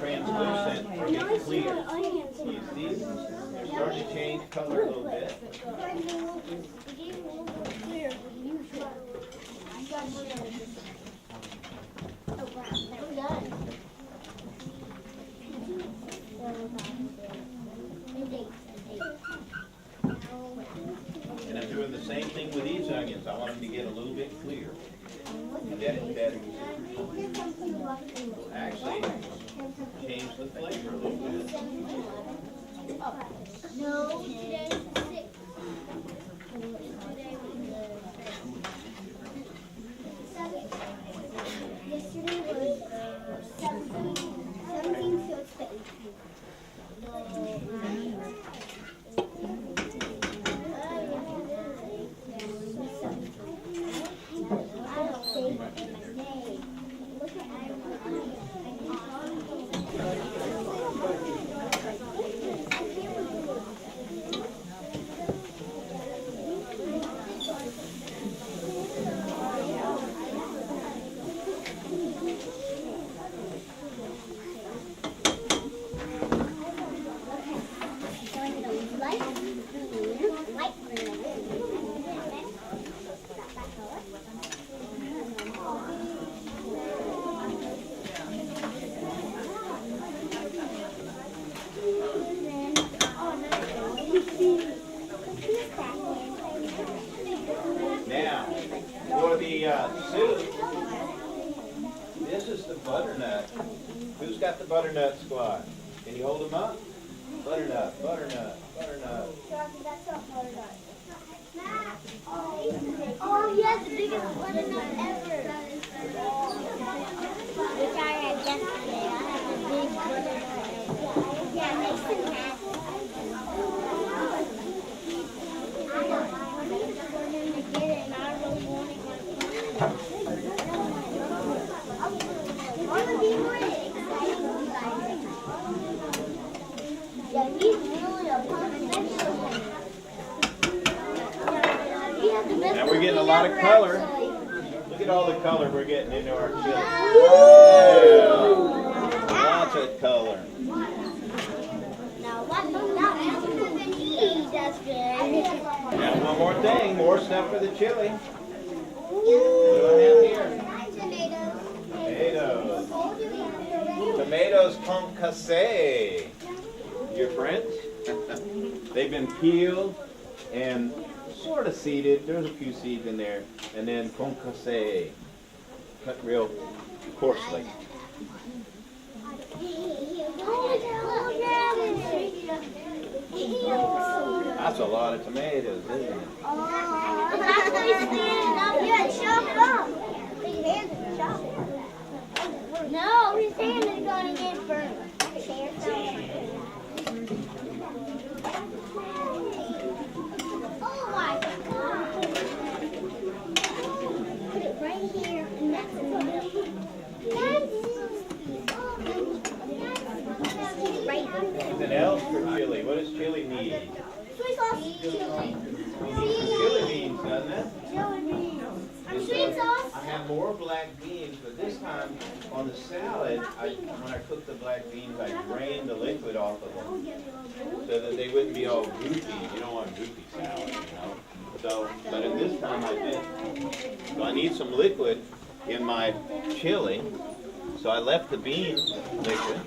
translucent or get clear. You see, they're starting to change color a little bit. And I'm doing the same thing with these onions. I want them to get a little bit clear. That actually change the flavor a little bit. No, today's 6. Yesterday was 17, so it's 15. Now, for the soup, this is the butternut. Who's got the butternut squad? Can you hold them up? Butternut, butternut, butternut. Oh, yeah, the biggest butternut ever. Which I had yesterday. I had the big butternut ever. Yeah, it makes me happy. I know. I need for them to get it, and I really want it. I would be really excited for you guys. Yeah, he's really a professional. Now we're getting a lot of color. Look at all the color we're getting into our chili. Yeah. Lots of color. Now, that's good. Now one more thing, more stuff for the chili. What do I have here? Tomatoes. Tomatoes concassé. Your friends? They've been peeled and sort of seeded. There's a few seeds in there. And then concassé, cut real coarsely. That's a lot of tomatoes, isn't it? That's why he's standing up here and chop it up. His hands are chopped. No, his hand is going to get burned. Oh my God. Put it right here and that's in the middle. Anything else for chili? What does chili need? Soy sauce. Chili. We need some chili beans, doesn't it? Chili beans. Sweet sauce. I have more black beans, but this time on the salad, when I cooked the black beans, I drained the liquid off of them so that they wouldn't be all goopy. You don't want goopy salad, you know. So, but at this time I did. So I need some liquid in my chili, so I left the bean liquid.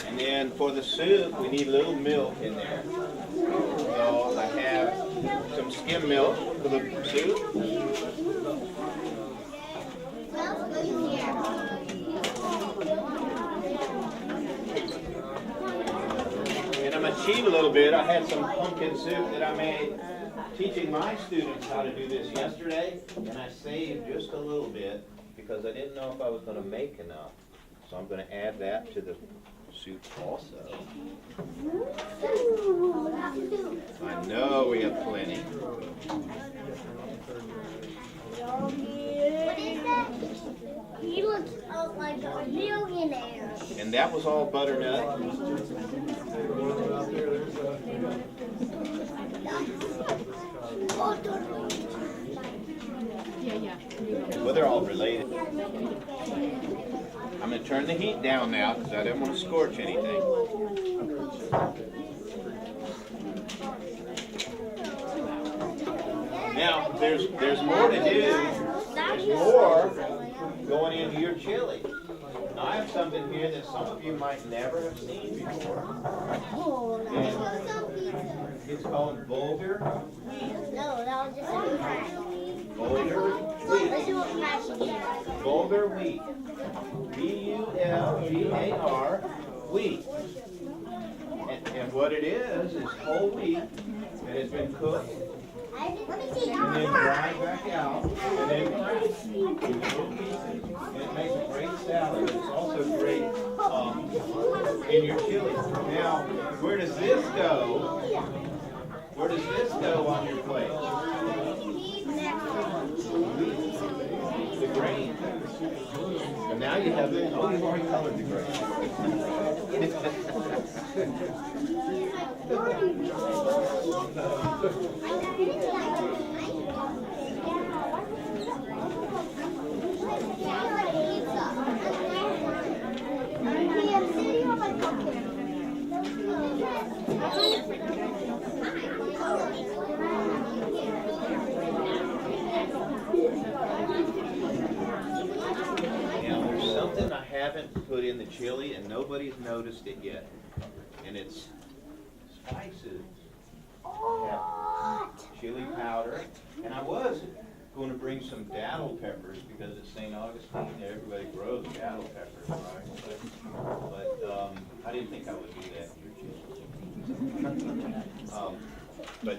And then then for the soup, we need a little milk in there. So I have some skim milk for the soup. And I'm going to cheat a little bit. I had some pumpkin soup that I made teaching my students how to do this yesterday, and I saved just a little bit because I didn't know if I was going to make enough. So I'm going to add that to the soup also. I know we have plenty. What is that? He looks like a millionaire. And that was all butternut. Well, they're all related. I'm going to turn the heat down now because I don't want to scorch anything. Now, there's more to do. There's more going into your chili. Now, I have something here that some of you might never have seen before. And it's called bulgur. No, that was just a crack. Bulgur Let's do wheat. a crash again. Bulgur wheat. B-U-L-G-A-R, wheat. And what it is whole wheat that has been cooked and then dried back out and then cracked in little pieces. And it makes a great salad. It's also great in your chili. Now, where does this go? Where does this go on your plate? The grain. And now you have it. Oh, you've already colored the grain. Now, there's something I haven't put in the chili, and nobody's noticed it yet, and it's spices. I have chili powder, and I was going to bring some daddle peppers because it's St. Augustine. Everybody grows daddle peppers, right? But I didn't think I would do that in your chili. But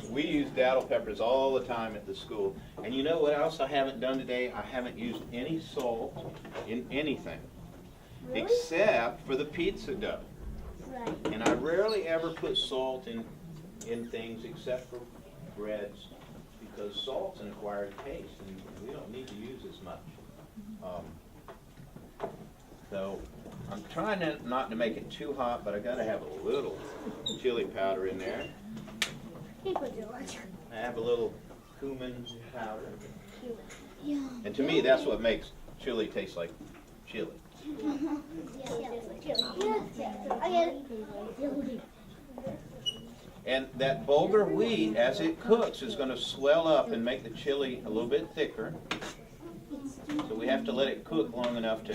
we use daddle peppers all the time at the school. And you know what else I haven't done today? I haven't used any salt in anything except for the pizza dough. Right. And I rarely ever put salt in things except for breads because salt's an acquired taste and we don't need to use as much. So I'm trying not to make it too hot, but I got to have a little chili powder in there. I have a little cumin powder. And to me, that's what makes chili taste like chili. And that bulgur wheat, as it cooks, is going to swell up and make the chili a little bit thicker. So we have to let it cook long enough to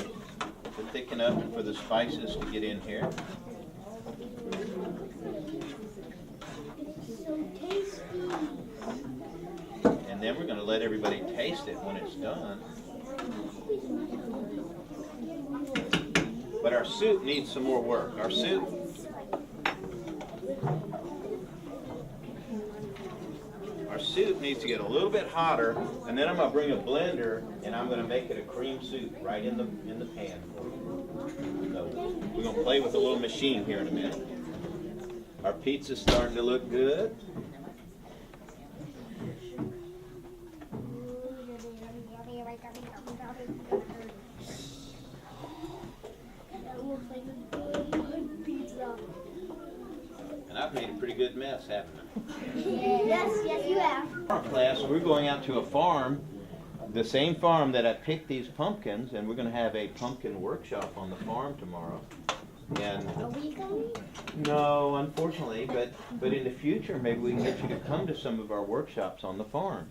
thicken up and for the spices to get in here. And then we're going to let everybody taste it when it's done. But our soup needs some more work. Our soup needs to get a little bit hotter, and then I'm going to bring a blender and I'm going to make it a cream soup right in the pan. So we're going to play with a little machine here in a minute. Our pizza's starting to look good. And I've made a pretty good mess, haven't I? Yes, you have. Our class, we're going out to a farm, the same farm that I picked these pumpkins, and we're going to have a pumpkin workshop on the farm tomorrow. And Are we going? no, unfortunately, but in the future, maybe we can get you to come to some of our workshops on the farm.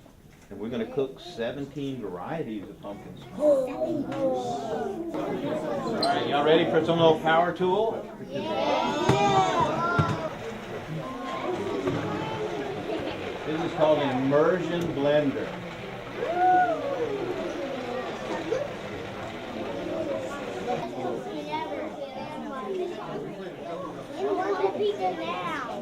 And we're going to cook 17 varieties of pumpkin spice. All right, y'all ready for some little power tool? This is called an immersion blender. You want the pizza now.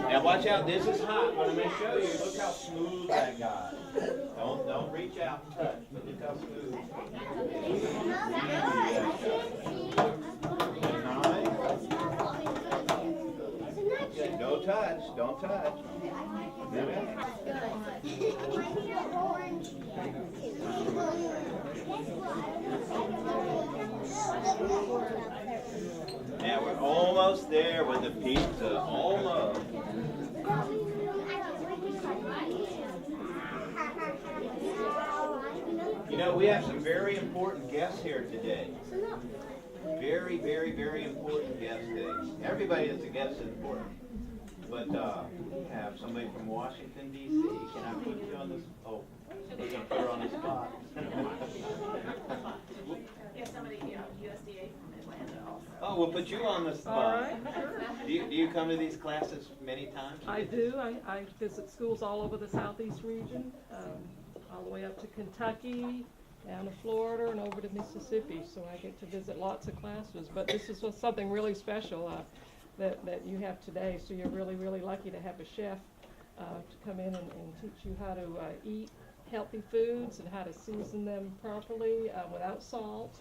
Now watch out, this is hot, but I'm going to show you. Look how smooth I got. Don't reach out and touch, but look how smooth. Nice. Don't touch, don't touch. Now we're almost there with the pizza, almost. You know, we have some very important guests here today. Very, very, very important guests today. Everybody that's a guest is important. But we have somebody from Washington, D.C. Can I put you on this? Oh, we're going to put her on the spot. We have somebody, USDA from Atlanta also. Oh, we'll put you on the spot. All right, sure. Do you come to these classes many times? I do. I visit schools all over the southeast region, all the way up to Kentucky, down to Florida, and over to Mississippi. So I get to visit lots of classes. But this is something really special that you have today. So you're really, really lucky to have a chef to come in and teach you how to eat healthy foods and how to season them properly without salt,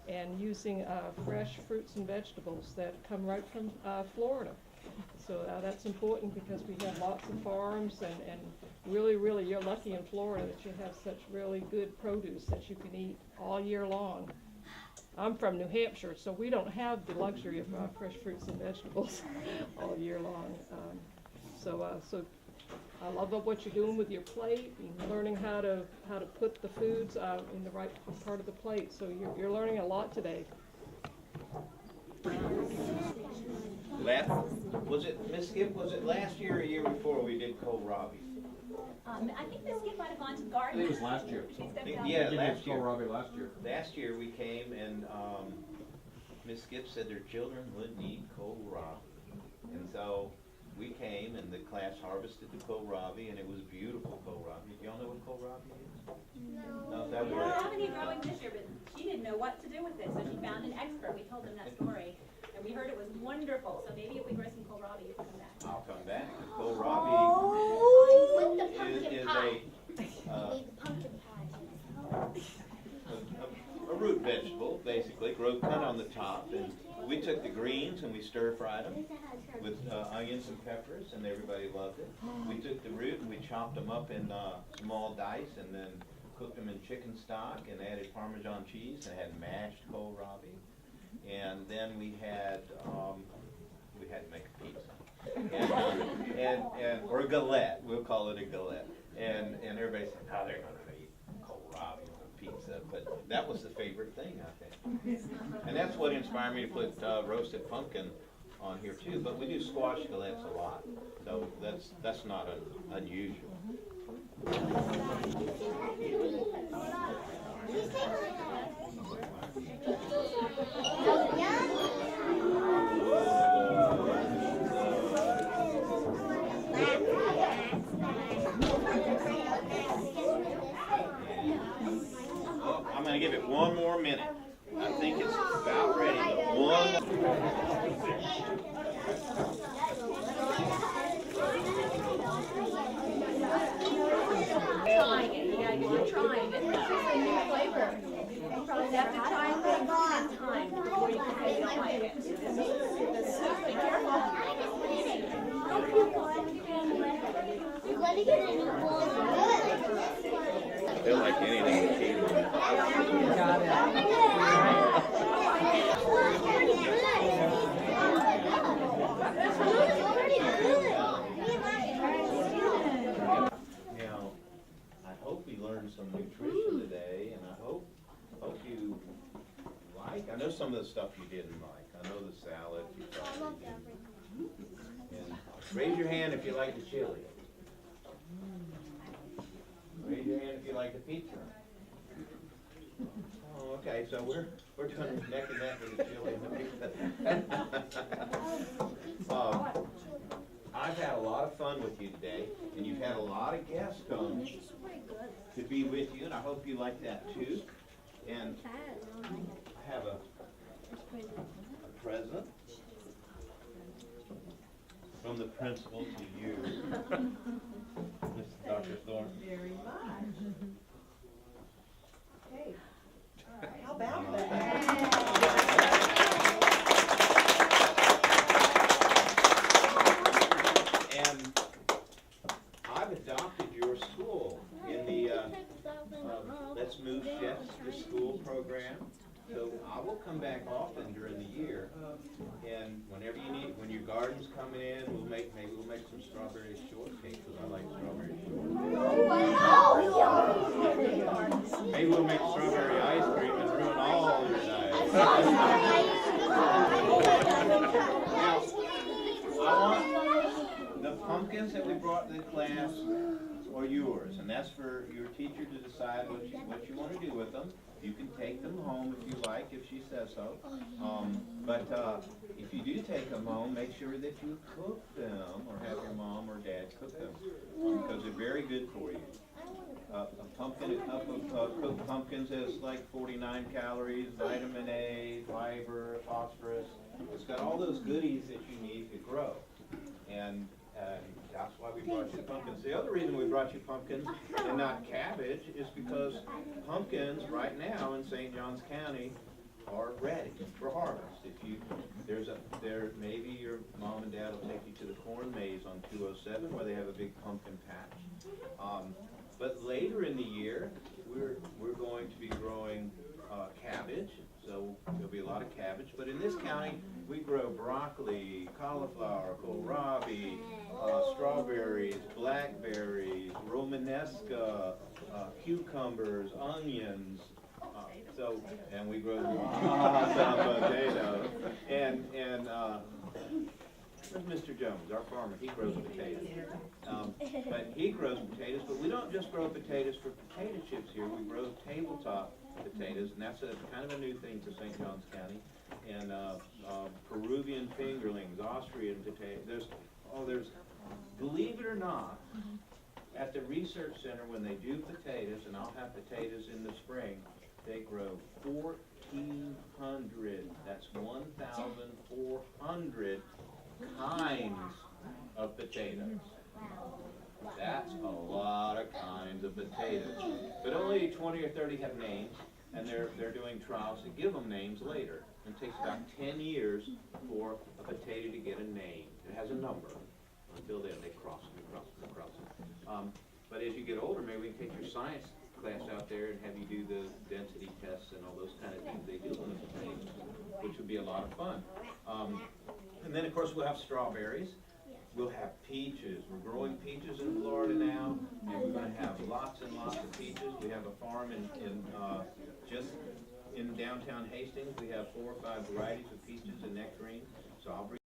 and using fresh fruits and vegetables that come right from Florida. So that's important because we have lots of farms, and really, really, you're lucky in Florida that you have such really good produce that you can eat all year long. I'm from New Hampshire, so we don't have the luxury of fresh fruits and vegetables all year long. So I love what you're doing with your plate, and learning how to put the foods in the right part of the plate. So you're learning a lot today. Was it, Miss Skipp, was it last year or a year before we did kohlrabi? I think this kid might have gone to garden. I think it was last year. Yeah, last year. Kohlrabi last year. Last year we came and Miss Skipp said their children would need kohlrabi. And so we came and the class harvested the kohlrabi, and it was beautiful kohlrabi. Do y'all know what kohlrabi is? No. That We was don't have any growing this year, but she didn't know what to do with it, so she found an expert. We told them that story, and we heard it was wonderful. So maybe if we grow some kohlrabi, you can come back. I'll come back. Kohlrabi With the pumpkin is pie. a Pumpkin pie. a root vegetable, basically, grows kind of on the top. And we took the greens and we stir-fried them with onions and peppers, and everybody loved it. We took the root and we chopped them up in small dice, and then cooked them in chicken stock and added Parmesan cheese, and had mashed kohlrabi. And then we had to make a pizza, or a galette. We'll call it a galette. And everybody said, "Oh, they're going to eat kohlrabi on pizza," but that was the favorite thing, I think. And that's what inspired me to put roasted pumpkin on here too. But we do squash galettes a lot, so that's not unusual. Oh, I'm going to give it one more minute. I think it's about ready. But Trying it, you're trying it. Flavor. You have to try things 10 times before you can say you don't like it. The soup, be careful. They'll like anything with cheese on it. Got it. Now, I hope we learned some nutrition today, and I hope you like. I know some of the stuff you didn't like. I know the salad you probably didn't. Raise your hand if you like the chili. Raise your hand if you like the pizza. Oh, okay, so we're doing neck and neck with the chili and the pizza. I've had a lot of fun with you today, and you've had a lot of guests come to be with you, and I hope you like that too. And I have a present from the principal to you, Mr. Dr. Thornton. Very much. Okay. All right. How about that? And I've adopted your school in the Let's Move Chefs to School program. So I will come back often during the year, and whenever you need, when your garden's coming in, maybe we'll make some strawberry shortcake, because I like strawberry shortcake. Maybe we'll make strawberry ice cream and ruin all your diet. Now, I want the pumpkins that we brought to the class are yours, and that's for your teacher to decide what you want to do with them. You can take them home if you like, if she says so. But if you do take them home, make sure that you cook them, or have your mom or dad cook them, because they're very good for you. A cup of cooked pumpkins has like 49 calories, vitamin A, fiber, phosphorus. It's got all those goodies that you need to grow. And that's why we brought you the pumpkins. The other reason we brought you pumpkins and not cabbage is because pumpkins right now in St. Johns County are ready for harvest. Maybe your mom and dad will take you to the corn maze on 207 where they have a big pumpkin patch. But later in the year, we're going to be growing cabbage. So there'll be a lot of cabbage, but in this county, we grow broccoli, cauliflower, kohlrabi, strawberries, blackberries, romanesca, cucumbers, onions, and we grow some potatoes. And where's Mr. Jones, our farmer? He grows potatoes. But he grows potatoes, but we don't just grow potatoes for potato chips here. We grow tabletop potatoes, and that's kind of a new thing to St. Johns County. And Peruvian fingerlings, Austrian potatoes. Believe it or not, at the research center when they do potatoes, and I'll have potatoes in the spring, they grow 1,400. That's 1,400 kinds of potatoes. That's a lot of kinds of potatoes. But only 20 or 30 have names, and they're doing trials to give them names later. And it takes about 10 years for a potato to get a name. It has a number. Until then, they cross them. But as you get older, maybe we can take your science class out there and have you do the density tests and all those kind of things they do on the potatoes, which would be a lot of fun. And then, of course, we'll have strawberries. We'll have peaches. We're growing peaches in Florida now, and we're going to have lots and lots of peaches. We have a farm just in downtown Hastings. We have 4 or 5 varieties of peaches and nectarines. So I'll bring